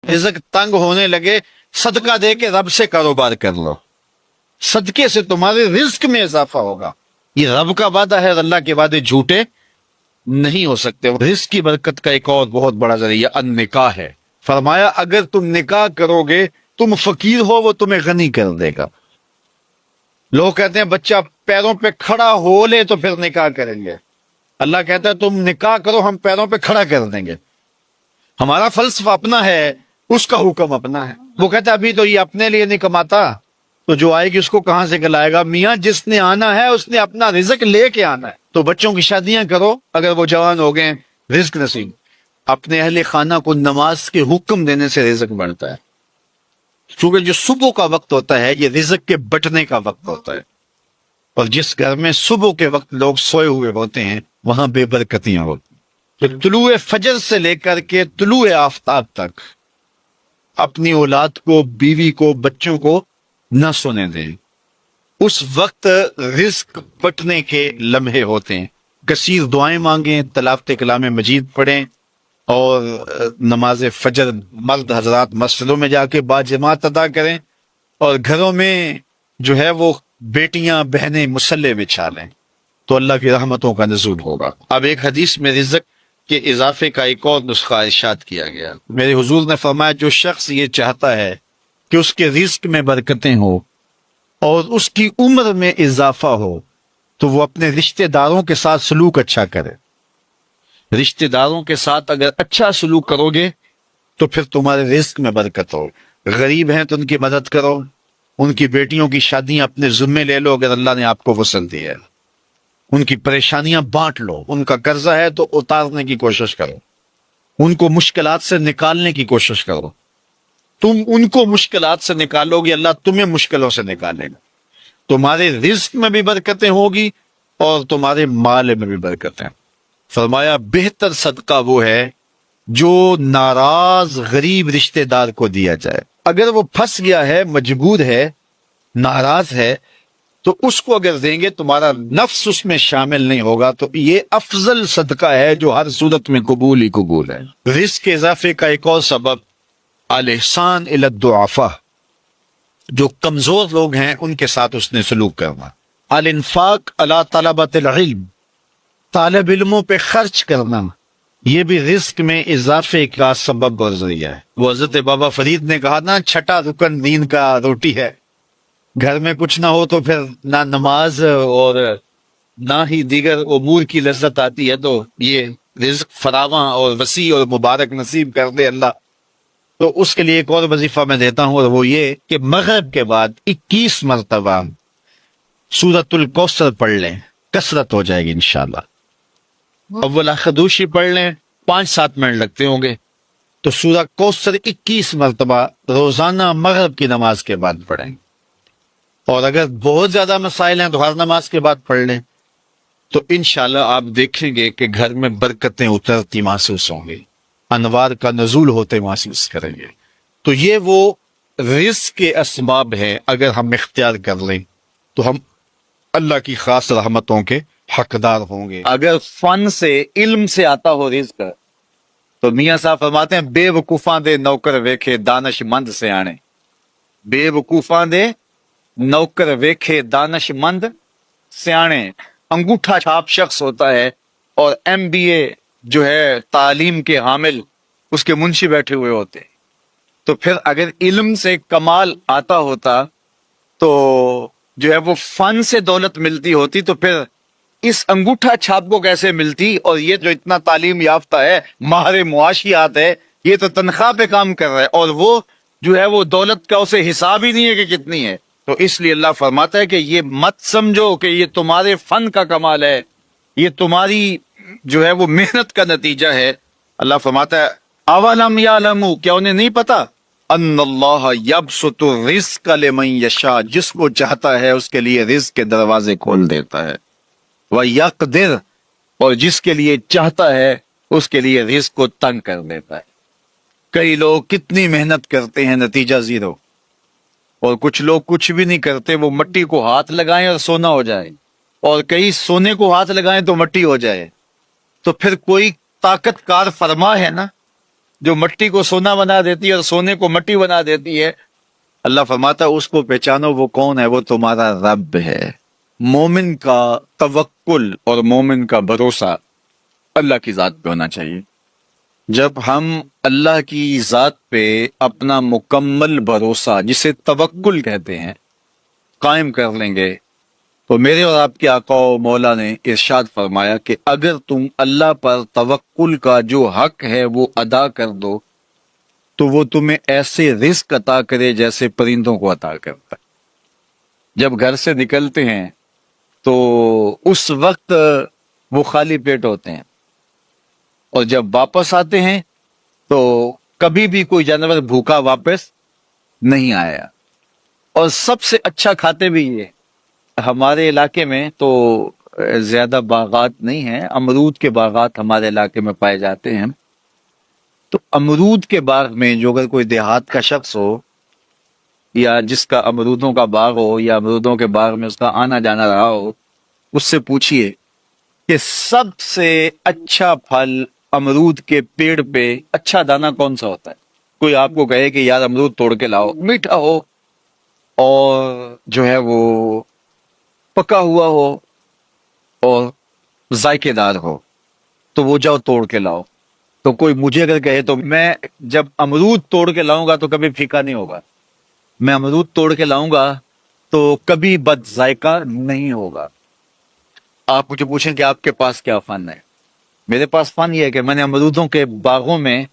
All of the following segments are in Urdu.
رزق تنگ ہونے لگے صدقہ دے کے رب سے کاروبار کر لو، صدقے سے تمہارے رزق میں اضافہ ہوگا۔ یہ رب کا وعدہ ہے اور اللہ کے وعدے جھوٹے نہیں ہو سکتے۔ رزق کی برکت کا ایک اور بہت بڑا ذریعہ النکاح ہے۔ فرمایا اگر تم نکاح کرو گے، تم فقیر ہو وہ تمہیں غنی کر دے گا۔ لوگ کہتے ہیں بچہ پیروں پہ کھڑا ہو لے تو پھر نکاح کریں گے، اللہ کہتا ہے تم نکاح کرو ہم پیروں پہ کھڑا کر دیں گے۔ ہمارا فلسفہ اپنا ہے، اس کا حکم اپنا ہے۔ وہ کہتا ہے ابھی تو یہ اپنے لیے نہیں کماتا تو جو آئے گی اس کو کہاں سے کھلائے گا؟ میاں جس نے آنا ہے اس نے اپنا رزق لے کے آنا ہے۔ تو بچوں کی شادیاں کرو اگر وہ جوان ہو گئے، رزق نصیب۔ اپنے اہل خانہ کو نماز کے حکم دینے سے رزق بڑھتا ہے، کیونکہ جو صبح کا وقت ہوتا ہے یہ رزق کے بٹنے کا وقت ہوتا ہے، اور جس گھر میں صبح کے وقت لوگ سوئے ہوئے ہوتے ہیں وہاں بے برکتیاں ہوتی ہیں۔ تو طلوع فجر سے لے کر کے طلوع آفتاب تک اپنی اولاد کو، بیوی کو، بچوں کو نہ سونے دیں۔ اس وقت رزق بٹنے کے لمحے ہوتے ہیں۔ کثیر دعائیں مانگیں، تلاوت کلام مجید پڑھیں، اور نماز فجر مرد حضرات مسجدوں میں جا کے باجماعت ادا کریں، اور گھروں میں جو ہے وہ بیٹیاں بہنیں مصلے بچھا لیں، تو اللہ کی رحمتوں کا نزول ہوگا۔ اب ایک حدیث میں رزق کے اضافے کا ایک اور نسخہ ارشاد کیا گیا۔ میرے حضور نے فرمایا جو شخص یہ چاہتا ہے کہ اس کے رزق میں برکتیں ہو اور اس کی عمر میں اضافہ ہو تو وہ اپنے رشتہ داروں کے ساتھ سلوک اچھا کرے۔ رشتہ داروں کے ساتھ اگر اچھا سلوک کرو گے تو پھر تمہارے رزق میں برکت ہو۔ غریب ہیں تو ان کی مدد کرو، ان کی بیٹیوں کی شادیاں اپنے ذمے لے لو اگر اللہ نے آپ کو وسعت دی ہے، ان کی پریشانیاں بانٹ لو، ان کا قرضہ ہے تو اتارنے کی کوشش کرو، ان کو مشکلات سے نکالنے کی کوشش کرو۔ تم ان کو مشکلات سے نکالو گے، اللہ تمہیں مشکلوں سے نکالے گا۔ تمہارے رزق میں بھی برکتیں ہوگی اور تمہارے مال میں بھی برکتیں۔ فرمایا بہتر صدقہ وہ ہے جو ناراض غریب رشتہ دار کو دیا جائے۔ اگر وہ پھنس گیا ہے، مجبور ہے، ناراض ہے، تو اس کو اگر دیں گے تمہارا نفس اس میں شامل نہیں ہوگا، تو یہ افضل صدقہ ہے جو ہر صورت میں قبول ہی قبول ہے۔ رزق کے اضافے کا ایک اور سبب الاحسان الی الضعفاء، جو کمزور لوگ ہیں ان کے ساتھ اس نے سلوک کرنا۔ الانفاق علی طلبۃ العلم، طالب علموں پہ خرچ کرنا، یہ بھی رزق میں اضافے کا سبب اور ذریعہ ہے۔ وہ حضرت بابا فرید نے کہا نا چھٹا رکن دین کا روٹی ہے۔ گھر میں کچھ نہ ہو تو پھر نہ نماز اور نہ ہی دیگر امور کی لذت آتی ہے، تو یہ رزق فراواں اور وسیع اور مبارک نصیب کر دے اللہ۔ تو اس کے لیے ایک اور وظیفہ میں دیتا ہوں، اور وہ یہ کہ مغرب کے بعد 21 مرتبہ سورۃ الکوثر پڑھ لیں، کثرت ہو جائے گی انشاءاللہ۔ اول خدوشی پڑھ لیں، 5-7 منٹ لگتے ہوں گے، تو سورہ کوثر 21 مرتبہ روزانہ مغرب کی نماز کے بعد پڑھیں۔ اور اگر بہت زیادہ مسائل ہیں تو ہر نماز کے بعد پڑھ لیں، تو انشاءاللہ آپ دیکھیں گے کہ گھر میں برکتیں اترتی محسوس ہوں گی، انوار کا نزول ہوتے محسوس کریں گے۔ تو یہ وہ رزق کے اسباب ہیں، اگر ہم اختیار کر لیں تو ہم اللہ کی خاص رحمتوں کے حقدار ہوں گے۔ اگر فن سے، علم سے آتا ہو رزق، تو میاں صاحب فرماتے ہیں بے وقوفاں دے نوکر ویکھے دانش مند سے آنے۔ بے وقوفاں دے نوکر ویکھے دانش مند سیانے۔ انگوٹھا چھاپ شخص ہوتا ہے اور MBA جو ہے تعلیم کے حامل، اس کے منشی بیٹھے ہوئے ہوتے، تو پھر اگر علم سے کمال آتا ہوتا تو جو ہے وہ فن سے دولت ملتی ہوتی، تو پھر اس انگوٹھا چھاپ کو کیسے ملتی؟ اور یہ جو اتنا تعلیم یافتہ ہے، ماہر معاشیات ہے، یہ تو تنخواہ پہ کام کر رہا ہے، اور وہ جو ہے وہ دولت کا اسے حساب ہی نہیں ہے کہ کتنی ہے۔ تو اس لیے اللہ فرماتا ہے کہ یہ مت سمجھو کہ یہ تمہارے فن کا کمال ہے، یہ تمہاری جو ہے وہ محنت کا نتیجہ ہے۔ اللہ فرماتا ہے اولم یعلموا، کیا انہیں نہیں پتا؟ ان اللہ یبسط الرزق لمن یشاء، جس کو چاہتا ہے اس کے لیے رزق کے دروازے کھول دیتا ہے، وَيَقْدِرْ، اور جس کے لیے چاہتا ہے اس کے لیے رزق کو تنگ کر دیتا ہے۔ کئی لوگ کتنی محنت کرتے ہیں، نتیجہ زیرو، اور کچھ لوگ کچھ بھی نہیں کرتے، وہ مٹی کو ہاتھ لگائیں اور سونا ہو جائے، اور کئی سونے کو ہاتھ لگائیں تو مٹی ہو جائے۔ تو پھر کوئی طاقت کار فرما ہے نا، جو مٹی کو سونا بنا دیتی ہے اور سونے کو مٹی بنا دیتی ہے، اللہ فرماتا ہے اس کو پہچانو، وہ کون ہے؟ وہ تمہارا رب ہے۔ مومن کا توکل اور مومن کا بھروسہ اللہ کی ذات پہ ہونا چاہیے۔ جب ہم اللہ کی ذات پہ اپنا مکمل بھروسہ، جسے توکل کہتے ہیں، قائم کر لیں گے، تو میرے اور آپ کے آقا و مولا نے ارشاد فرمایا کہ اگر تم اللہ پر توکل کا جو حق ہے وہ ادا کر دو تو وہ تمہیں ایسے رزق عطا کرے جیسے پرندوں کو عطا کرتا ہے۔ جب گھر سے نکلتے ہیں تو اس وقت وہ خالی پیٹ ہوتے ہیں، اور جب واپس آتے ہیں تو کبھی بھی کوئی جانور بھوکا واپس نہیں آیا، اور سب سے اچھا کھاتے بھی یہ۔ ہمارے علاقے میں تو زیادہ باغات نہیں ہیں، امرود کے باغات ہمارے علاقے میں پائے جاتے ہیں، تو امرود کے باغ میں جو اگر کوئی دیہات کا شخص ہو یا جس کا امرودوں کا باغ ہو یا امرودوں کے باغ میں اس کا آنا جانا رہا ہو، اس سے پوچھئے کہ سب سے اچھا پھل امرود کے پیڑ پہ اچھا دانہ کون سا ہوتا ہے؟ کوئی آپ کو کہے کہ یار امرود توڑ کے لاؤ، میٹھا ہو اور جو ہے وہ پکا ہوا ہو اور ذائقے دار ہو، تو وہ جاؤ توڑ کے لاؤ۔ تو کوئی مجھے اگر کہے تو میں جب امرود توڑ کے لاؤں گا تو کبھی پھیکا نہیں ہوگا، میں امرود توڑ کے لاؤں گا تو کبھی بد ذائقہ نہیں ہوگا۔ آپ مجھے پوچھیں کہ آپ کے پاس کیا فن ہے؟ میرے پاس فن یہ ہے کہ میں نے امرودوں کے باغوں میں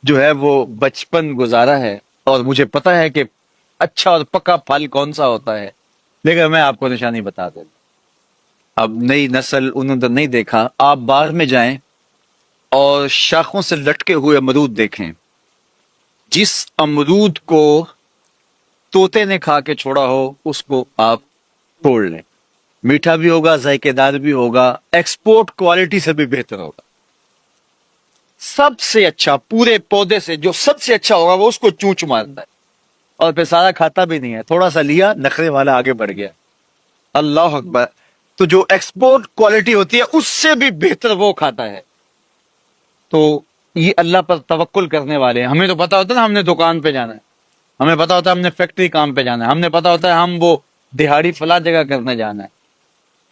جو ہے وہ بچپن گزارا ہے، اور مجھے پتا ہے کہ اچھا اور پکا پھل کون سا ہوتا ہے۔ لیکن میں آپ کو نشانی بتا دوں، اب نئی نسل انہوں نے نہیں دیکھا، آپ باغ میں جائیں اور شاخوں سے لٹکے ہوئے امرود دیکھیں، جس امرود کو طوطے نے کھا کے چھوڑا ہو اس کو آپ توڑ لیں، میٹھا بھی ہوگا، ذائقے دار بھی ہوگا، ایکسپورٹ کوالٹی سے بھی بہتر ہوگا۔ سب سے اچھا پورے پودے سے جو سب سے اچھا ہوگا وہ اس کو چونچ مارتا ہے، اور پھر سارا کھاتا بھی نہیں ہے، تھوڑا سا لیا، نخرے والا آگے بڑھ گیا۔ اللہ اکبر! تو جو ایکسپورٹ کوالٹی ہوتی ہے اس سے بھی بہتر وہ کھاتا ہے۔ تو یہ اللہ پر توکل کرنے والے ہیں۔ ہمیں تو پتا ہوتا ہے نا ہم نے دکان پہ جانا ہے، ہمیں پتا ہوتا ہے ہم نے فیکٹری کام پہ جانا ہے، ہم نے پتا ہوتا ہے ہم وہ دہاڑی فلاں جگہ کرنے جانا ہے۔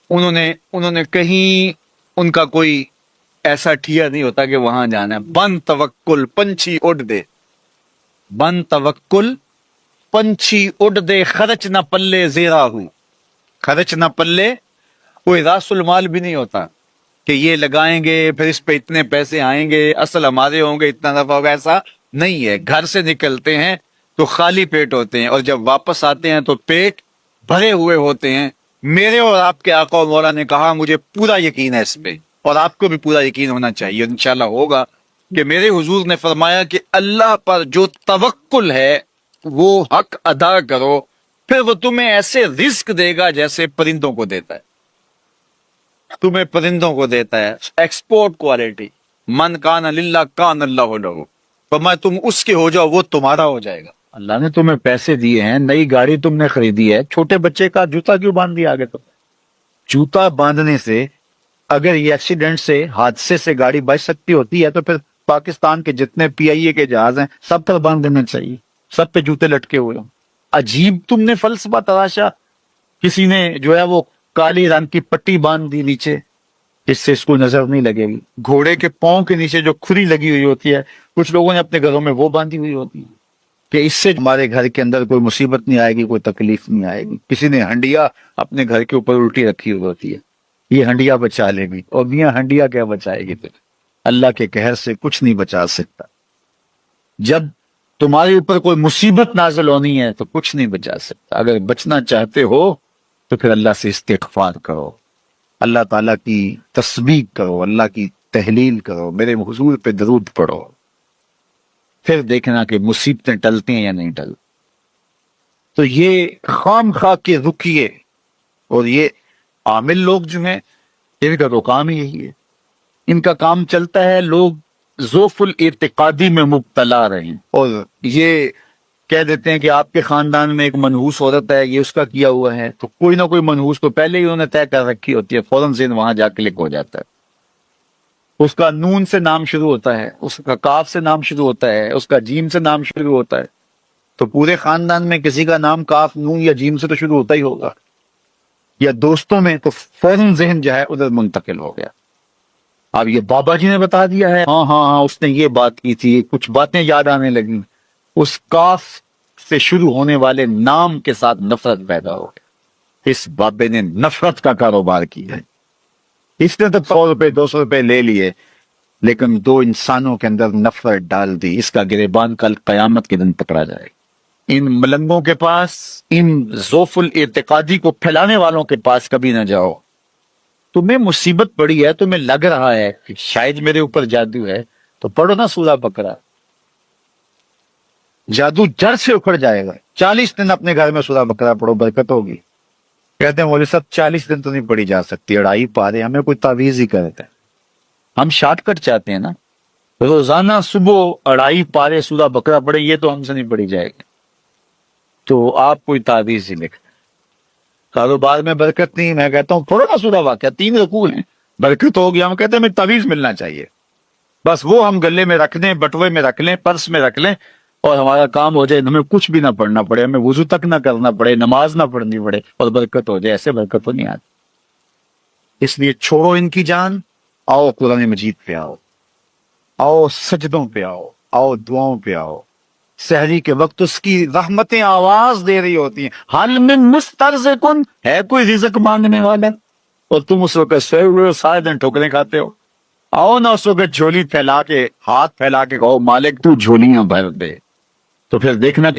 انہوں نے کہیں ان کا کوئی ایسا ٹھیا نہیں ہوتا کہ وہاں جانا ہے۔ بن توکل پنچھی اڑ دے، بن توکل پنچھی اڑ دے، خرچ نہ پلے زیرا ہوں، خرچ نہ پلے، کوئی راس المال بھی نہیں ہوتا کہ یہ لگائیں گے پھر اس پہ اتنے پیسے آئیں گے، اصل ہمارے ہوں گے، اتنا نفع ہوگا، ایسا نہیں ہے۔ گھر سے نکلتے ہیں تو خالی پیٹ ہوتے ہیں، اور جب واپس آتے ہیں تو پیٹ بھرے ہوئے ہوتے ہیں۔ میرے اور آپ کے آقا و مولا نے کہا، مجھے پورا یقین ہے اس پہ، اور آپ کو بھی پورا یقین ہونا چاہیے، انشاءاللہ ہوگا، کہ میرے حضور نے فرمایا کہ اللہ پر جو توکل ہے وہ حق ادا کرو، پھر وہ تمہیں ایسے رزق دے گا جیسے پرندوں کو دیتا ہے، تمہیں پرندوں کو دیتا ہے، ایکسپورٹ کوالٹی۔ من کان للہ کان اللہ لہ، فرمایا تم اس کے ہو جاؤ وہ تمہارا ہو جائے گا۔ اللہ نے تمہیں پیسے دیے ہیں، نئی گاڑی تم نے خریدی ہے، چھوٹے بچے کا جوتا کیوں باندھ دیا آگے؟ تو جوتا باندھنے سے اگر یہ ایکسیڈنٹ سے، حادثے سے گاڑی بچ سکتی ہوتی ہے تو پھر پاکستان کے جتنے پی آئی اے کے جہاز ہیں سب پر باندھ دینا چاہیے، سب پہ جوتے لٹکے ہوئے ہوں۔ عجیب تم نے فلسفہ تراشا، کسی نے جو ہے وہ کالی رنگ کی پٹی باندھ دی نیچے، اس سے اس کو نظر نہیں لگے گی۔ گھوڑے کے پاؤں کے نیچے جو کھری لگی ہوئی ہوتی ہے، کچھ لوگوں نے اپنے گھروں میں وہ باندھی ہوئی ہوتی ہے کہ اس سے ہمارے گھر کے اندر کوئی مصیبت نہیں آئے گی، کوئی تکلیف نہیں آئے گی۔ کسی نے ہنڈیا اپنے گھر کے اوپر الٹی رکھی ہوئی ہوتی ہے، یہ ہنڈیا بچا لے گی، اور میاں ہنڈیا کیا بچائے گی؟ پھر اللہ کے قہر سے کچھ نہیں بچا سکتا۔ جب تمہارے اوپر کوئی مصیبت نازل ہونی ہے تو کچھ نہیں بچا سکتا۔ اگر بچنا چاہتے ہو تو پھر اللہ سے استغفار کرو، اللہ تعالیٰ کی تسبیح کرو، اللہ کی تحلیل کرو، میرے حضور پہ درود پڑھو، پھر دیکھنا کہ مصیبتیں ٹلتی ہیں یا نہیں ٹلتی۔ تو یہ خام خواہ کے رکیے، اور یہ عامل لوگ جو ہیں ان کا تو کام ہی یہی ہے، ان کا کام چلتا ہے لوگ ذوف الاعتقادی میں مبتلا رہیں، اور یہ کہہ دیتے ہیں کہ آپ کے خاندان میں ایک منحوس عورت ہے، یہ اس کا کیا ہوا ہے، تو کوئی نہ کوئی منحوس تو پہلے ہی انہوں نے طے کر رکھی ہوتی ہے، فوراً ذہن وہاں جا کلک ہو جاتا ہے۔ اس کا نون سے نام شروع ہوتا ہے، اس کا کاف سے نام شروع ہوتا ہے، اس کا جیم سے نام شروع ہوتا ہے، تو پورے خاندان میں کسی کا نام کاف، نون یا جیم سے تو شروع ہوتا ہی ہوگا، یا دوستوں میں، تو فوراً ذہن جو ہے ادھر منتقل ہو گیا. اب یہ بابا جی نے بتا دیا ہے، ہاں ہاں ہاں اس نے یہ بات کی تھی، کچھ باتیں یاد آنے لگیں، اس کاف سے شروع ہونے والے نام کے ساتھ نفرت پیدا ہو گئی. اس بابے نے نفرت کا کاروبار کیا ہے. اس نے تو 100 روپے 200 روپے لے لیے، لیکن دو انسانوں کے اندر نفرت ڈال دی. اس کا گریبان کل قیامت کے دن پکڑا جائے گا. ان ملنگوں کے پاس، ان ذوف الاعتقادی کو پھیلانے والوں کے پاس کبھی نہ جاؤ. تمہیں مصیبت پڑی ہے، تمہیں لگ رہا ہے کہ شاید میرے اوپر جادو ہے، تو پڑھو نا سورہ بقرہ، جادو جڑ سے اکھڑ جائے گا. 40 دن اپنے گھر میں سورہ بقرہ پڑھو، برکت ہوگی. کہتے ہیں مولوی صاحب 40 دن تو نہیں پڑھی جا سکتی، 2.5 پارے، ہمیں کوئی تعویذ ہی کرتا ہے. ہم شارٹ کٹ چاہتے ہیں نا، روزانہ صبح 2.5 پارے سورہ بقرہ پڑھے، یہ تو ہم سے نہیں پڑھی جائے گی. تو آپ کوئی تعویذ ہی لکھ. کاروبار میں برکت نہیں، میں کہتا ہوں پڑھو نا سورہ واقعہ، 3 رکوع ہیں، برکت ہو گیا. ہم کہتے ہیں ہمیں تعویذ ملنا چاہیے، بس وہ ہم گلے میں رکھ لیں، بٹوے میں رکھ لیں، پرس میں رکھ لیں، اور ہمارا کام ہو جائے، ہمیں کچھ بھی نہ پڑھنا پڑے، ہمیں وضو تک نہ کرنا پڑے، نماز نہ پڑھنی پڑے، اور برکت ہو جائے. ایسے برکت تو نہیں آتی. اس لیے چھوڑو ان کی جان، آؤ قرآن مجید پہ آؤ، آؤ سجدوں پہ آؤ، آؤ دعاؤں پہ آؤ. سحری کے وقت اس کی رحمتیں آواز دے رہی ہوتی ہیں، حل من مسترزقن، ہے کوئی رزق مانگنے والا، اور تم اس وقت سوئے ہوئے ہو، سارے دن ٹھوکریں کھاتے ہو. آؤ نا اس وقت جھولی پھیلا کے، ہاتھ پھیلا کے کہو مالک تو جھولیاں بھر دے. تو پھر دیکھنا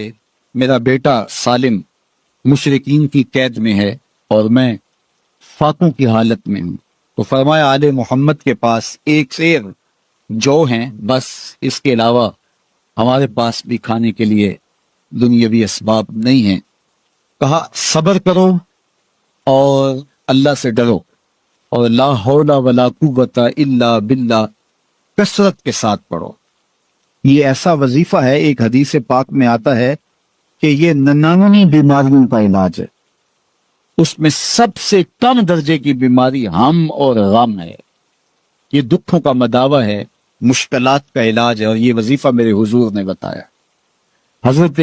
میرا بیٹا سالم مشرکین کی قید میں ہے اور میں فاقوں کی حالت میں ہوں. تو فرمایا آل محمد کے پاس ایک سیر جو ہیں، بس اس کے علاوہ ہمارے پاس بھی کھانے کے لیے دنیاوی اسباب نہیں ہیں. کہا صبر کرو اور اللہ سے ڈرو، اور لا حول ولا قوت الا باللہ کثرت کے ساتھ پڑھو. یہ ایسا وظیفہ ہے، ایک حدیث پاک میں آتا ہے کہ یہ 99 بیماریوں کا علاج ہے. اس میں سب سے کم درجے کی بیماری ہم اور غم ہے. یہ دکھوں کا مداوع ہے، مشکلات کا علاج ہے، اور یہ وظیفہ میرے حضور نے بتایا. حضرت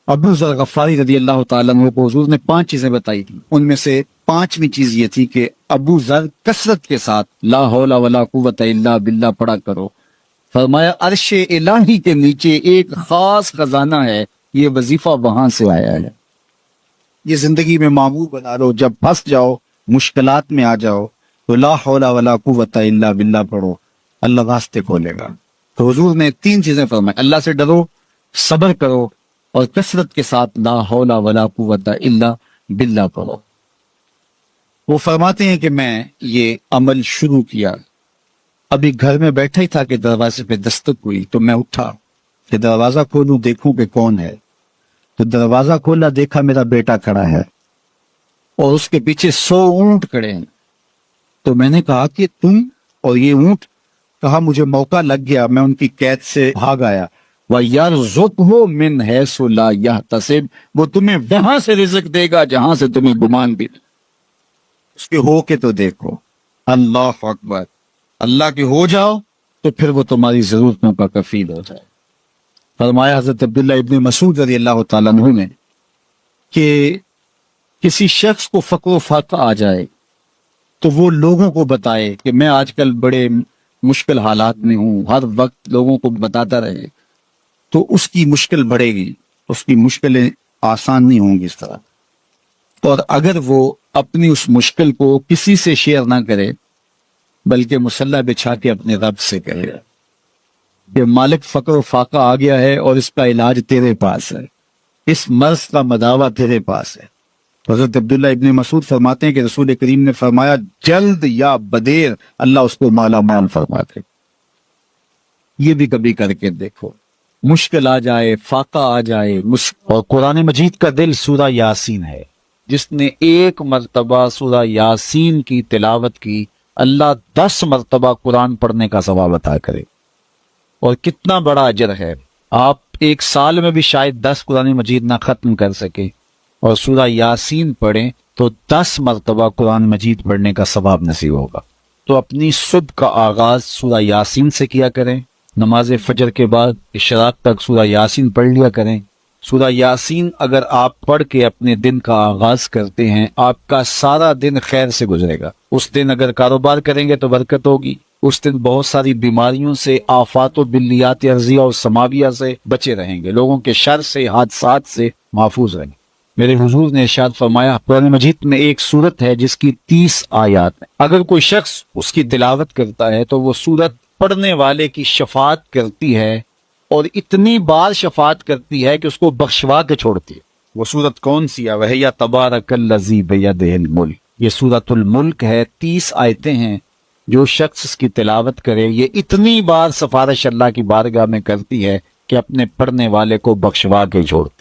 ابو ذر غفاری رضی اللہ تعالیٰ عنہ کو حضور نے 5 چیزیں بتائی تھی. ان میں سے 5ویں چیز یہ تھی کہ ابو ذر کثرت کے ساتھ لا حول ولا قوت الا باللہ پڑھا کرو. فرمایا عرش الہی کے نیچے ایک خاص خزانہ ہے، یہ وظیفہ وہاں سے آیا ہے. یہ زندگی میں معمول بنا لو، جب پھنس جاؤ، مشکلات میں آ جاؤ، تو لا حول ولا قوت الا باللہ پڑھو، اللہ راستے کھولے گا. تو حضور نے 3 چیزیں فرمائی، اللہ سے ڈرو، صبر کرو، اور کثرت کے ساتھ لا حول ولا قوت الا باللہ پڑھو. وہ فرماتے ہیں کہ میں یہ عمل شروع کیا، ابھی گھر میں بیٹھا ہی تھا کہ دروازے پہ دستک ہوئی، تو میں اٹھا کہ دروازہ کھولوں دیکھوں کہ کون ہے. تو دروازہ کھولا، دیکھا میرا بیٹا کھڑا ہے اور اس کے پیچھے 100 اونٹ کھڑے ہیں. تو میں نے کہا کہ تم اور یہ اونٹ؟ کہا مجھے موقع لگ گیا، میں ان کی قید سے بھاگ آیا. وَيَرْزُقْهُ مِنْ حَيْثُ لَا يَحْتَسِبُ، وہ تمہیں وہاں سے رزق دے گا جہاں سے تمہیں گمان بھی نہیں. اس کے ہو کے تو دیکھو. اللہ اکبر. اللہ کے ہو جاؤ تو پھر وہ تمہاری ضرورتوں کا کفیل ہو جائے. فرمایا حضرت عبداللہ ابن مسعود رضی اللہ تعالیٰ عنہ نے کہ کسی شخص کو فقر و فاقہ آ جائے تو وہ لوگوں کو بتائے کہ میں آج کل بڑے مشکل حالات میں ہوں، ہر وقت لوگوں کو بتاتا رہے، تو اس کی مشکل بڑھے گی، اس کی مشکلیں آسان نہیں ہوں گی اس طرح. اور اگر وہ اپنی اس مشکل کو کسی سے شیئر نہ کرے بلکہ مصلی بچھا کے اپنے رب سے کہے کہ مالک فقر و فاقہ آ گیا ہے اور اس کا علاج تیرے پاس ہے، اس مرض کا مداوع تیرے پاس ہے. تو حضرت عبداللہ ابن مسعود فرماتے ہیں کہ رسول کریم نے فرمایا جلد یا بدیر اللہ اس کو مالا مال فرما دے. یہ بھی کبھی کر کے دیکھو، مشکل آ جائے، فاقہ آ جائے. اور قرآن مجید کا دل سورہ یاسین ہے. جس نے 1 مرتبہ سورہ یاسین کی تلاوت کی، اللہ 10 مرتبہ قرآن پڑھنے کا ثواب عطا کرے. اور کتنا بڑا اجر ہے. آپ 1 سال میں بھی شاید 10 قرآن مجید نہ ختم کر سکے، اور سورہ یاسین پڑھیں تو 10 مرتبہ قرآن مجید پڑھنے کا ثواب نصیب ہوگا. تو اپنی صبح کا آغاز سورہ یاسین سے کیا کریں. نماز فجر کے بعد اشراق تک سورہ یاسین پڑھ لیا کریں. سورہ یاسین اگر آپ پڑھ کے اپنے دن کا آغاز کرتے ہیں آپ کا سارا دن خیر سے گزرے گا. اس دن اگر کاروبار کریں گے تو برکت ہوگی. اس دن بہت ساری بیماریوں سے، آفات و بلیات ارضیہ اور سماویہ سے بچے رہیں گے، لوگوں کے شر سے، حادثات سے محفوظ رہیں گے. میرے حضور نے ارشاد فرمایا قرآن مجید میں ایک سورت ہے جس کی 30 آیات ہیں، اگر کوئی شخص اس کی تلاوت کرتا ہے تو وہ سورت پڑھنے والے کی شفاعت کرتی ہے، اور اتنی بار شفاعت کرتی ہے کہ اس کو بخشوا کے چھوڑتی ہے. وہ سورت کون سی ہے؟ وہی یا تبارک الذی بیدہ الملک. یہ سورت الملک ہے. 30 آیتیں ہیں. جو شخص اس کی تلاوت کرے یہ اتنی بار سفارش اللہ کی بارگاہ میں کرتی ہے کہ اپنے پڑھنے والے کو بخشوا کے چھوڑتی.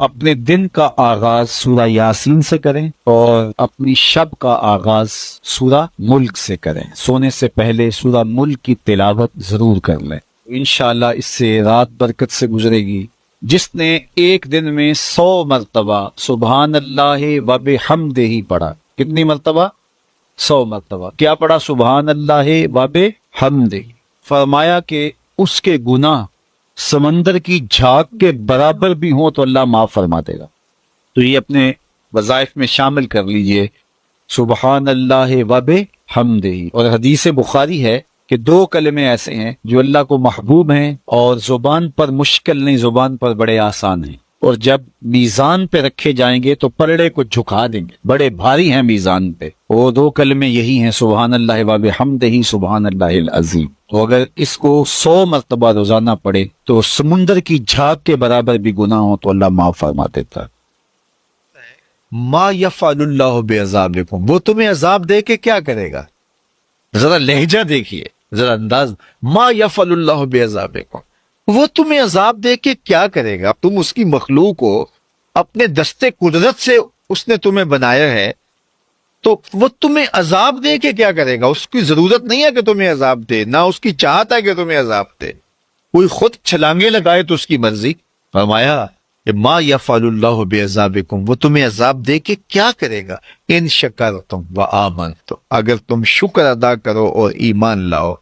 اپنے دن کا آغاز سورہ یاسین سے کریں اور اپنی شب کا آغاز سورہ ملک سے کریں. سونے سے پہلے سورہ ملک کی تلاوت ضرور کر لیں. انشاءاللہ اس سے رات برکت سے گزرے گی. جس نے ایک دن میں 100 مرتبہ سبحان اللہ و بحمدہ پڑھا. کتنی مرتبہ؟ 100 مرتبہ. کیا پڑھا؟ سبحان اللہ و بحمدہ. فرمایا کہ اس کے گناہ سمندر کی جھاگ کے برابر بھی ہوں تو اللہ معاف فرما دے گا. تو یہ اپنے وظائف میں شامل کر لیجئے سبحان اللہ و بحمدہ. اور حدیث بخاری ہے کہ 2 کلمے ایسے ہیں جو اللہ کو محبوب ہیں اور زبان پر مشکل نہیں، زبان پر بڑے آسان ہیں، اور جب میزان پہ رکھے جائیں گے تو پلڑے کو جھکا دیں گے، بڑے بھاری ہیں میزان پہ. وہ 2 کلمے یہی ہیں سبحان اللہ و بحمدہ سبحان اللہ العظیم. تو اگر اس کو 100 مرتبہ روزانہ پڑھے تو سمندر کی جھاگ کے برابر بھی گناہ ہو تو اللہ معاف فرما دیتا. ما یفعل اللہ بعذابکم، وہ تمہیں عذاب دے کے کیا کرے گا؟ ذرا لہجہ دیکھیے، ذرا انداز. ما یفعل اللہ بعذابکم، وہ تمہیں عذاب دے کے کیا کرے گا؟ تم اس کی مخلوق ہو، اپنے دستے قدرت سے اس نے تمہیں بنایا ہے، تو وہ تمہیں عذاب دے کے کیا کرے گا؟ اس کی ضرورت نہیں ہے کہ تمہیں عذاب دے، نہ اس کی چاہت ہے کہ تمہیں عذاب دے. کوئی خود چھلانگے لگائے تو اس کی مرضی. فرمایا کہ ما یفعل اللہ بعذابکم، وہ تمہیں عذاب دے کے کیا کرے گا؟ ان شکرتم وآمنتم، اگر تم شکر ادا کرو اور ایمان لاؤ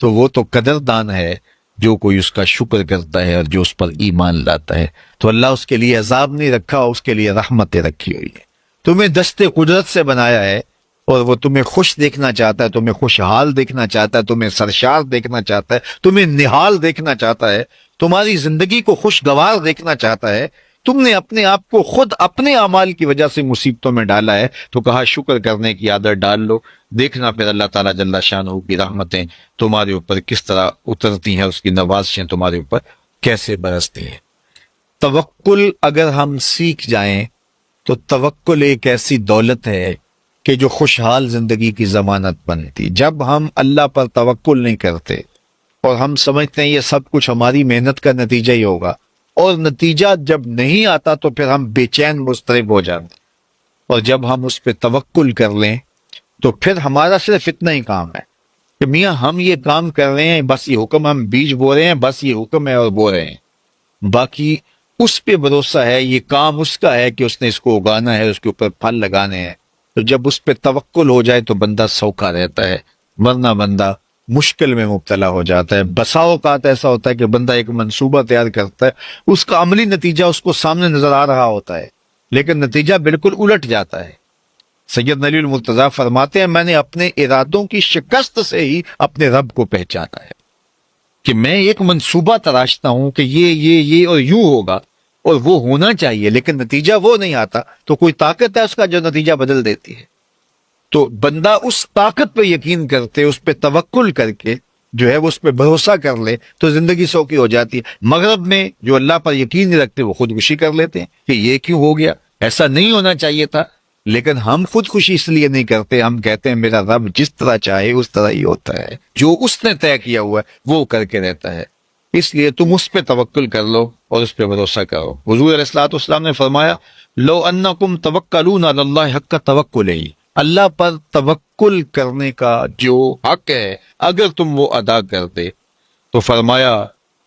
تو وہ تو قدردان ہے جو کوئی اس کا شکر کرتا ہے اور جو اس پر ایمان لاتا ہے. تو اللہ اس کے لیے عذاب نہیں رکھا، اس کے لیے رحمتیں رکھی ہوئی ہے. تمہیں دستے قدرت سے بنایا ہے اور وہ تمہیں خوش دیکھنا چاہتا ہے، تمہیں خوشحال دیکھنا چاہتا ہے، تمہیں سرشار دیکھنا چاہتا ہے، تمہیں نہال دیکھنا چاہتا ہے، تمہاری زندگی کو خوشگوار دیکھنا چاہتا ہے. تم نے اپنے آپ کو خود اپنے اعمال کی وجہ سے مصیبتوں میں ڈالا ہے، تو کہا شکر کرنے کی عادت ڈال لو. دیکھنا پھر اللہ تعالیٰ جل شانہ کی رحمتیں تمہارے اوپر کس طرح اترتی ہیں، اس کی نوازشیں تمہارے اوپر کیسے برستی ہیں. توکل اگر ہم سیکھ جائیں تو توکل ایک ایسی دولت ہے کہ جو خوشحال زندگی کی ضمانت بنتی. جب ہم اللہ پر توکل نہیں کرتے اور ہم سمجھتے ہیں یہ سب کچھ ہماری محنت کا نتیجہ ہی ہوگا، اور نتیجہ جب نہیں آتا تو پھر ہم بے چین مضطرب ہو جاتے ہیں. اور جب ہم اس پہ توکل کر لیں تو پھر ہمارا صرف اتنا ہی کام ہے کہ میاں ہم یہ کام کر رہے ہیں، بس یہ حکم، ہم بیج بو رہے ہیں، بس یہ حکم ہے اور بو رہے ہیں. باقی اس پہ بھروسہ ہے، یہ کام اس کا ہے کہ اس نے اس کو اگانا ہے، اس کے اوپر پھل لگانے ہیں. تو جب اس پہ توکل ہو جائے تو بندہ سوکھا رہتا ہے، ورنہ بندہ مشکل میں مبتلا ہو جاتا ہے. بسا اوقات ایسا ہوتا ہے کہ بندہ ایک منصوبہ تیار کرتا ہے، اس کا عملی نتیجہ اس کو سامنے نظر آ رہا ہوتا ہے لیکن نتیجہ بالکل الٹ جاتا ہے. سید علی المرتضیٰ فرماتے ہیں میں نے اپنے ارادوں کی شکست سے ہی اپنے رب کو پہچانا ہے کہ میں ایک منصوبہ تراشتا ہوں کہ یہ اور یوں ہوگا اور وہ ہونا چاہیے، لیکن نتیجہ وہ نہیں آتا تو کوئی طاقت ہے اس کا جو نتیجہ بدل دیتی ہے. تو بندہ اس طاقت پہ یقین کرتے، اس پہ توکل کر کے جو ہے وہ اس پہ بھروسہ کر لے تو زندگی سوکھی ہو جاتی ہے. مغرب میں جو اللہ پر یقین نہیں رکھتے وہ خودکشی کر لیتے ہیں کہ یہ کیوں ہو گیا، ایسا نہیں ہونا چاہیے تھا. لیکن ہم خودکشی اس لیے نہیں کرتے، ہم کہتے ہیں میرا رب جس طرح چاہے اس طرح ہی ہوتا ہے، جو اس نے طے کیا ہوا ہے وہ کر کے رہتا ہے. اس لیے تم اس پہ توکل کر لو اور اس پہ بھروسہ کرو. حضور علیہ الصلوۃ والسلام نے فرمایا لو انکم توکلون علی اللہ حق توکلہ، اللہ پر توکل کرنے کا جو حق ہے اگر تم وہ ادا کرتے تو فرمایا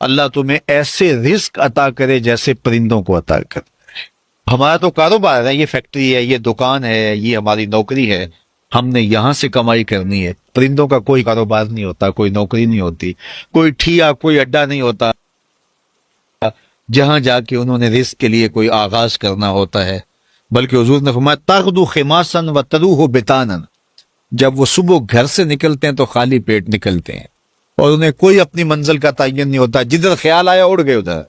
اللہ تمہیں ایسے رزق عطا کرے جیسے پرندوں کو عطا کرے. ہمارا تو کاروبار ہے، یہ فیکٹری ہے، یہ دکان ہے، یہ ہماری نوکری ہے، ہم نے یہاں سے کمائی کرنی ہے. پرندوں کا کوئی کاروبار نہیں ہوتا, کوئی نوکری نہیں ہوتی, کوئی ٹھیا, کوئی اڈا نہیں ہوتا جہاں جا کے انہوں نے رزق کے لیے کوئی آغاز کرنا ہوتا ہے. بلکہ حضور نے فرمایا تغدو خماسا و تروح بطانا, جب وہ صبح گھر سے نکلتے ہیں تو خالی پیٹ نکلتے ہیں اور انہیں کوئی اپنی منزل کا تعین نہیں ہوتا, جدھر خیال آیا اڑ گئے ادھر.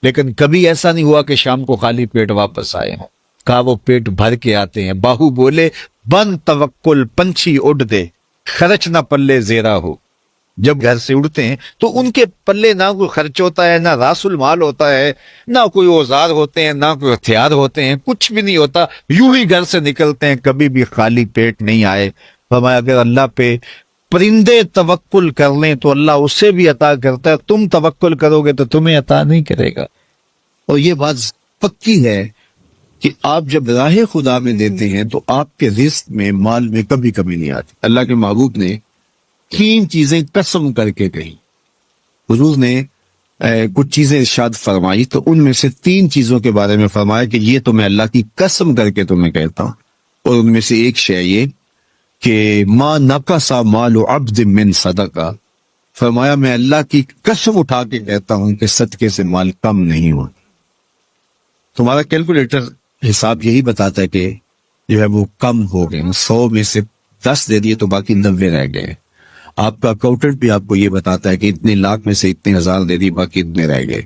لیکن کبھی ایسا نہیں ہوا کہ شام کو خالی پیٹ واپس آئے ہوں. کہا وہ پیٹ بھر کے آتے ہیں. باہو بولے بن توکل پنچھی اڑ دے, خرچ نہ پلے زیرا ہو. جب گھر سے اڑتے ہیں تو ان کے پلے نہ کوئی خرچ ہوتا ہے, نہ راس المال ہوتا ہے, نہ کوئی اوزار ہوتے ہیں, نہ کوئی ہتھیار ہوتے ہیں, کچھ بھی نہیں ہوتا. یوں ہی گھر سے نکلتے ہیں, کبھی بھی خالی پیٹ نہیں آئے. فرمایا اگر اللہ پہ پرندے توکل کر لیں تو اللہ اسے بھی عطا کرتا ہے, تم توکل کرو گے تو تمہیں عطا نہیں کرے گا. اور یہ بات پکی ہے کہ آپ جب راہ خدا میں دیتے ہیں تو آپ کے رزق میں, مال میں کبھی کمی نہیں آتی. اللہ کے محبوب نے 3 چیزیں قسم کر کے کہی. حضور نے کچھ چیزیں ارشاد فرمائی تو ان میں سے 3 چیزوں کے بارے میں فرمایا کہ یہ تو میں اللہ کی قسم کر کے تمہیں کہتا ہوں. اور ان میں سے ایک شے یہ کہ ما نقص مال عبد من صدقہ. فرمایا میں اللہ کی قسم اٹھا کے کہتا ہوں کہ صدقے سے مال کم نہیں ہوا. تمہارا کیلکولیٹر حساب یہی بتاتا ہے کہ جو ہے وہ کم ہو گئے. 100 میں سے 10 دے دیے تو باقی 90 رہ گئے. آپ کا اکاؤنٹنٹ بھی آپ کو یہ بتاتا ہے کہ اتنے لاکھ میں سے اتنے ہزار دے دی, باقی اتنے رہ گئے.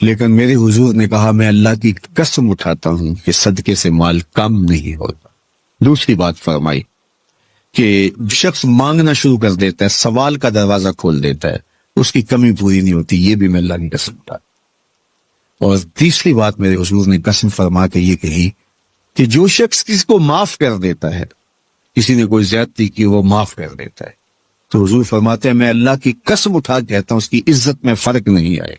لیکن میرے حضور نے کہا میں اللہ کی قسم اٹھاتا ہوں کہ صدقے سے مال کم نہیں ہوتا. دوسری بات فرمائی کہ شخص مانگنا شروع کر دیتا ہے, سوال کا دروازہ کھول دیتا ہے, اس کی کمی پوری نہیں ہوتی. یہ بھی میں اللہ کی قسم اٹھاتا. اور تیسری بات میرے حضور نے قسم فرما کے یہ کہی کہ جو شخص کسی کو معاف کر دیتا ہے, کسی نے کوئی زیادتی کی وہ معاف کر دیتا ہے, تو حضور فرماتے ہیں میں اللہ کی قسم اٹھا کے کہتا ہوں اس کی عزت میں فرق نہیں آئے.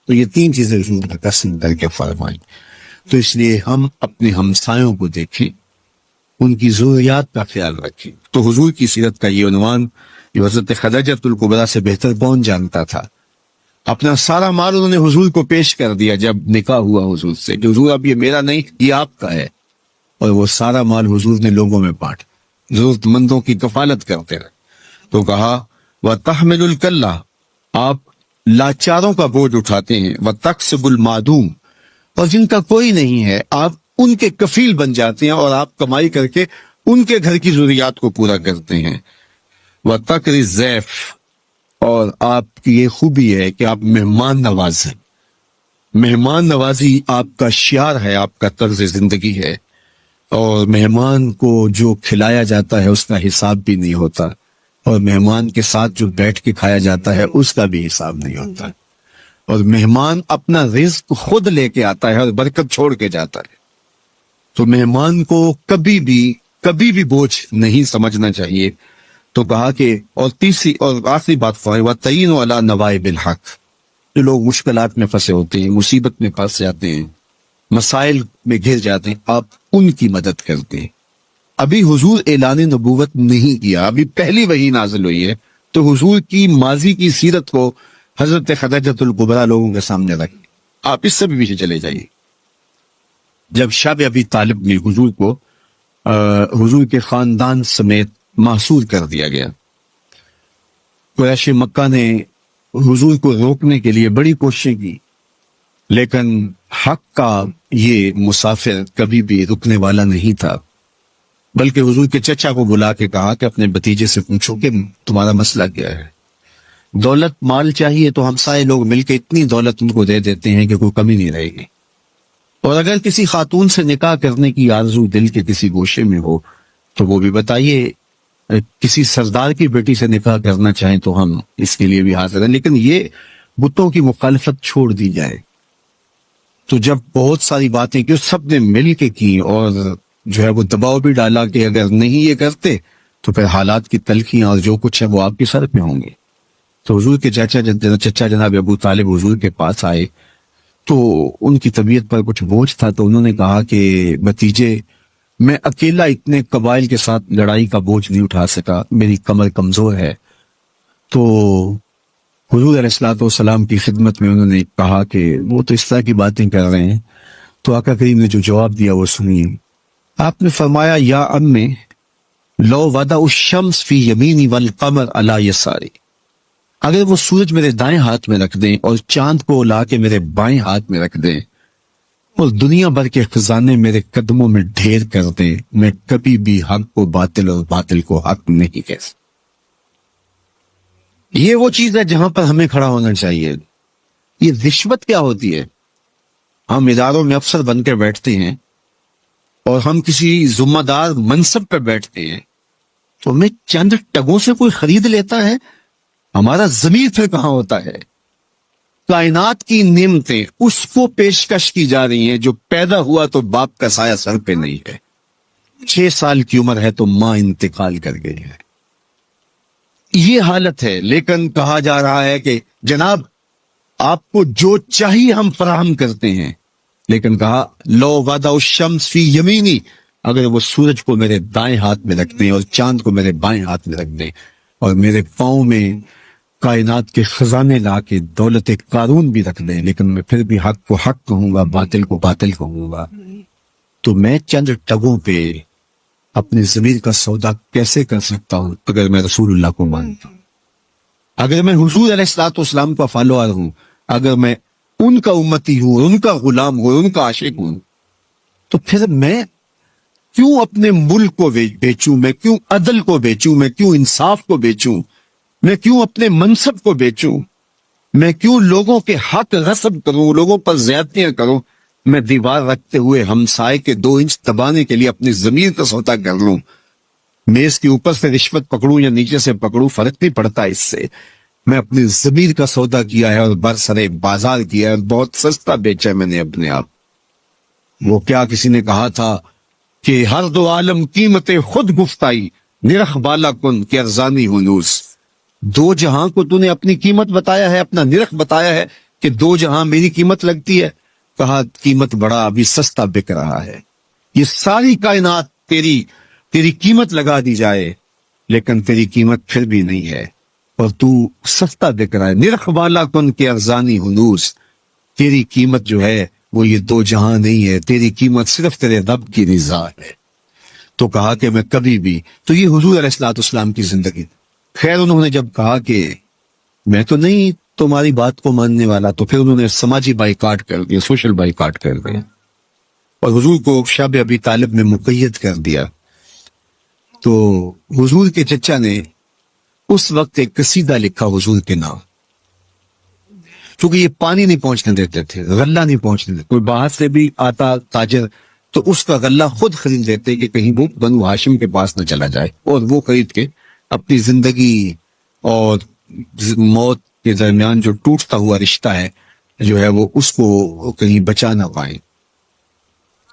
تو یہ 3 چیزیں حضور نے قسم کر کے فرمائی. تو اس لیے ہم اپنے ہمسایوں کو دیکھیں, ان کی ضروریات کا خیال رکھیں. تو حضور کی سیرت کا یہ عنوان یہ حضرت خدیجہ الکبریٰ سے بہتر کون جانتا تھا. اپنا سارا مال انہوں نے حضور کو پیش کر دیا جب نکاح ہوا حضور سے کہ حضور اب یہ میرا نہیں یہ آپ کا ہے. اور وہ سارا مال حضور نے لوگوں میں بانٹ, ضرورت مندوں کی کفالت کرتے رہے. تو کہا وَتَحْمِلُ الْكَلَّةَ, آپ لاچاروں کا بوجھ اٹھاتے ہیں. وَتَقْسِبُ الْمَعْدُومَ, اور جن کا کوئی نہیں ہے آپ ان کے کفیل بن جاتے ہیں اور آپ کمائی کر کے ان کے گھر کی ضروریات کو پورا کرتے ہیں. وَتَقْرِي الضَّيْفَ, اور آپ کی یہ خوبی ہے کہ آپ مہمان نواز ہیں. مہمان نوازی آپ کا شعار ہے, آپ کا طرز زندگی ہے. اور مہمان کو جو کھلایا جاتا ہے اس کا حساب بھی نہیں ہوتا, اور مہمان کے ساتھ جو بیٹھ کے کھایا جاتا ہے اس کا بھی حساب نہیں ہوتا. اور مہمان اپنا رزق خود لے کے آتا ہے اور برکت چھوڑ کے جاتا ہے. تو مہمان کو کبھی بھی بوجھ نہیں سمجھنا چاہیے. تو کہا کہ اور تیسری اور آخری بات فرمائی وَتَعِينُوا عَلَىٰ نَوَائِبِ الْحَقِّ, جو لوگ مشکلات میں پھنسے ہوتے ہیں, مصیبت میں پھنس جاتے ہیں, مسائل میں گھر جاتے ہیں, آپ ان کی مدد کرتے ہیں. ابھی حضور اعلان نبوت نہیں کیا, ابھی پہلی وحی نازل ہوئی ہے, تو حضور کی ماضی کی سیرت کو حضرت خدیجہ الکبریٰ لوگوں کے سامنے رکھیں. آپ اس سے بھی پیچھے چلے جائیے. جب شب ابی طالب نے حضور کو حضور کے خاندان سمیت محصور کر دیا گیا, قریش مکہ نے حضور کو روکنے کے لیے بڑی کوششیں کی, لیکن حق کا یہ مسافر کبھی بھی رکنے والا نہیں تھا. بلکہ حضور کے چچا کو بلا کے کہا کہ اپنے بھتیجے سے پوچھو کہ تمہارا مسئلہ کیا ہے. دولت مال چاہیے تو ہمسائے لوگ مل کے اتنی دولت ان کو دے دیتے ہیں کہ کوئی کمی نہیں رہے گی. اور اگر کسی خاتون سے نکاح کرنے کی آرزو دل کے کسی گوشے میں ہو تو وہ بھی بتائیے. کسی سردار کی بیٹی سے نکاح کرنا چاہیں تو ہم اس کے لیے بھی حاضر ہیں, لیکن یہ بتوں کی مخالفت چھوڑ دی جائے. تو جب بہت ساری باتیں کی سب نے مل کے کی اور جو ہے وہ دباؤ بھی ڈالا کہ اگر نہیں یہ کرتے تو پھر حالات کی تلخیاں اور جو کچھ ہے وہ آپ کے سر پہ ہوں گے. تو حضور کے چچا جناب ابو طالب حضور کے پاس آئے تو ان کی طبیعت پر کچھ بوجھ تھا. تو انہوں نے کہا کہ بھتیجے میں اکیلا اتنے قبائل کے ساتھ لڑائی کا بوجھ نہیں اٹھا سکا, میری کمر کمزور ہے. تو حضور علیہ الصلوۃ والسلام کی خدمت میں انہوں نے کہا کہ وہ تو اس طرح کی باتیں کر رہے ہیں. تو آقا کریم نے جو جواب دیا وہ سنیے. آپ نے فرمایا یا امی لو وضع الشمس فی یمینی والقمر علی یساری، اگر وہ سورج میرے دائیں ہاتھ میں رکھ دیں اور چاند کو لا کے میرے بائیں ہاتھ میں رکھ دیں اور دنیا بھر کے خزانے میرے قدموں میں ڈھیر کر دیں، میں کبھی بھی حق کو باطل اور باطل کو حق نہیں کہہ سکتا۔ یہ وہ چیز ہے جہاں پر ہمیں کھڑا ہونا چاہیے۔ یہ رشوت کیا ہوتی ہے؟ ہم اداروں میں افسر بن کے بیٹھتے ہیں اور ہم کسی ذمہ دار منصب پہ بیٹھتے ہیں تو ہمیں چند ٹگوں سے کوئی خرید لیتا ہے، ہمارا ضمیر پھر کہاں ہوتا ہے؟ کائنات کی نعمتیں اس کو پیشکش کی جا رہی ہیں جو پیدا ہوا تو باپ کا سایہ سر پہ نہیں ہے، 6 سال کی عمر ہے تو ماں انتقال کر گئی ہے، یہ حالت ہے۔ لیکن کہا جا رہا ہے کہ جناب آپ کو جو چاہیے ہم فراہم کرتے ہیں، لیکن کہا لو وضع الشمس فی یمینی، اگر وہ سورج کو میرے دائیں ہاتھ میں رکھ دیں اور چاند کو میرے بائیں ہاتھ میں رکھ دیں اور میرے پاؤں میں کائنات کے خزانے لا کے دولت قارون بھی رکھ دیں، لیکن میں پھر بھی حق کو حق کہوں گا، باطل کو باطل کہوں گا، تو میں چند ٹگوں پہ اپنے ضمیر کا سودا کیسے کر سکتا ہوں اگر میں رسول اللہ کو مانتا ہوں، اگر میں حضور علیہ الصلوۃ والسلام کا فالوور ہوں، اگر میں ان کا امتی ہوں، ان کا غلام ہوں، ان کا عاشق ہوں، تو پھر میں کیوں اپنے ملک کو بیچوں، میں کیوں عدل کو بیچوں، میں کیوں انصاف کو بیچوں، میں کیوں اپنے منصب کو بیچوں، میں کیوں لوگوں کے حق غصب کروں، لوگوں پر زیادتیاں کروں، میں دیوار رکھتے ہوئے ہمسائے کے 2 انچ دبانے کے لیے اپنی ضمیر کا سودا کر لوں، میز کے اوپر سے رشوت پکڑوں یا نیچے سے پکڑوں، فرق نہیں پڑتا اس سے، میں اپنی ضمیر کا سودا کیا ہے اور برسرے بازار کیا ہے اور بہت سستا بیچا ہے میں نے اپنے آپ۔ وہ کیا کسی نے کہا تھا کہ ہر 2 عالم قیمت خود گفتائی، نرخ بالا کن کہ ارزانی ہنوز، 2 جہاں کو تو نے اپنی قیمت بتایا ہے، اپنا نرخ بتایا ہے کہ 2 جہاں میری قیمت لگتی ہے، کہا قیمت بڑا ابھی سستا بک رہا ہے، یہ ساری کائنات تیری قیمت لگا دی جائے لیکن تیری قیمت پھر بھی نہیں ہے اور تو سستا بک رہا ہے، نرخ بالا کن کہ ارزانی ہنوز، تیری قیمت جو ہے وہ یہ 2 جہاں نہیں ہے، تیری قیمت صرف تیرے رب کی رضا ہے۔ تو کہا کہ میں کبھی بھی، تو یہ حضور علیہ الصلوۃ والسلام کی زندگی۔ خیر انہوں نے جب کہا کہ میں تو نہیں تمہاری بات کو ماننے والا، تو پھر انہوں نے سماجی بائیکاٹ کر دیا، سوشل بائیکاٹ کر دیا اور حضور کو شب ابی طالب میں مقید کر دیا۔ تو حضور کے چچا نے اس وقت ایک قصیدہ لکھا حضور کے نام، کیونکہ یہ پانی نہیں پہنچنے دیتے تھے، غلہ نہیں پہنچنے دیتے، کوئی باہر سے بھی آتا تاجر تو اس کا غلہ خود خرید لیتے کہ کہیں وہ بنو ہاشم کے پاس نہ چلا جائے، اور وہ خرید کے اپنی زندگی اور موت کے درمیان جو ٹوٹتا ہوا رشتہ ہے جو ہے وہ اس کو کہیں بچا نہ پائیں۔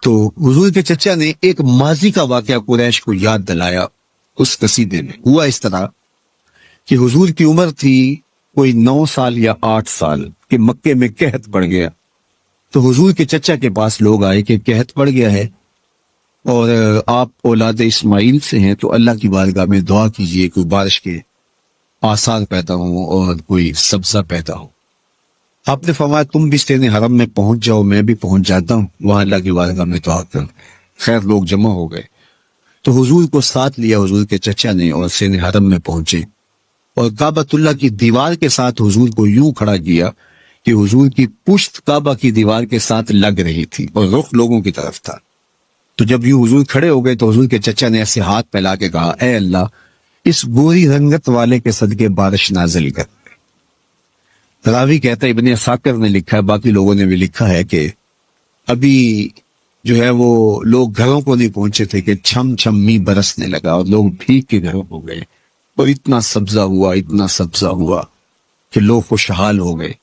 تو حضور کے چچا نے ایک ماضی کا واقعہ قریش کو یاد دلایا اس قصیدے میں۔ ہوا اس طرح کہ حضور کی عمر تھی کوئی 9 سال یا 8 سال کہ مکے میں قحط پڑ گیا، تو حضور کے چچا کے پاس لوگ آئے کہ قحط پڑ گیا ہے اور آپ اولاد اسماعیل سے ہیں، تو اللہ کی بارگاہ میں دعا کیجئے کوئی بارش کے آثار پیدا ہوں اور کوئی سبزہ پیدا ہو۔ آپ نے فرمایا تم بھی سین حرم میں پہنچ جاؤ، میں بھی پہنچ جاتا ہوں وہاں اللہ کی بارگاہ میں دعا کر۔ خیر لوگ جمع ہو گئے تو حضور کو ساتھ لیا حضور کے چچا نے اور سین حرم میں پہنچے اور کعبۃ اللہ کی دیوار کے ساتھ حضور کو یوں کھڑا کیا کہ حضور کی پشت کعبہ کی دیوار کے ساتھ لگ رہی تھی اور رخ لوگوں کی طرف تھا۔ تو جب یوں حضور کھڑے ہو گئے تو حضور کے چچا نے ایسے ہاتھ پھیلا کے کہا اے اللہ اس گوری رنگت والے کے صدقے بارش نازل کر۔ راوی کہتا ہے ابن عساکر نے لکھا ہے، باقی لوگوں نے بھی لکھا ہے کہ ابھی جو ہے وہ لوگ گھروں کو نہیں پہنچے تھے کہ چھم چھم می برسنے لگا اور لوگ بھیگ کے گھروں ہو گئے اور اتنا سبزہ ہوا کہ لوگ خوشحال ہو گئے۔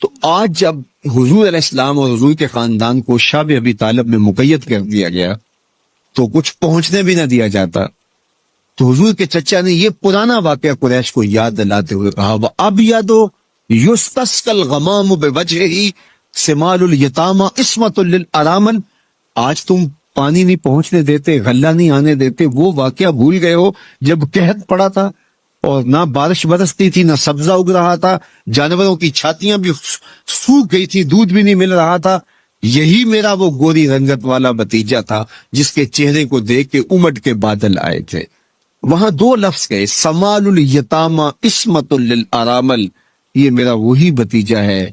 تو آج جب حضور علیہ السلام اور حضور کے خاندان کو شب ابی طالب میں مقید کر دیا گیا تو کچھ پہنچنے بھی نہ دیا جاتا، تو حضور کے چچا نے یہ پرانا واقعہ قریش کو یاد دلاتے ہوئے کہا اب یادو یستسقى الغمام بوجهه سمال الیتامى عصمۃ للارامل، آج تم پانی نہیں پہنچنے دیتے، غلہ نہیں آنے دیتے، وہ واقعہ بھول گئے ہو جب قحط پڑا تھا اور نہ بارش برستی تھی نہ سبزہ اگ رہا تھا، جانوروں کی چھاتیاں بھی سوکھ گئی تھی، دودھ بھی نہیں مل رہا تھا، یہی میرا وہ گوری رنگت والا بھتیجا تھا جس کے چہرے کو دیکھ کے امٹ کے بادل آئے تھے. وہاں دو لفظ گئے, سمال الیتامى عصمۃ للارامل. یہ میرا وہی بھتیجا ہے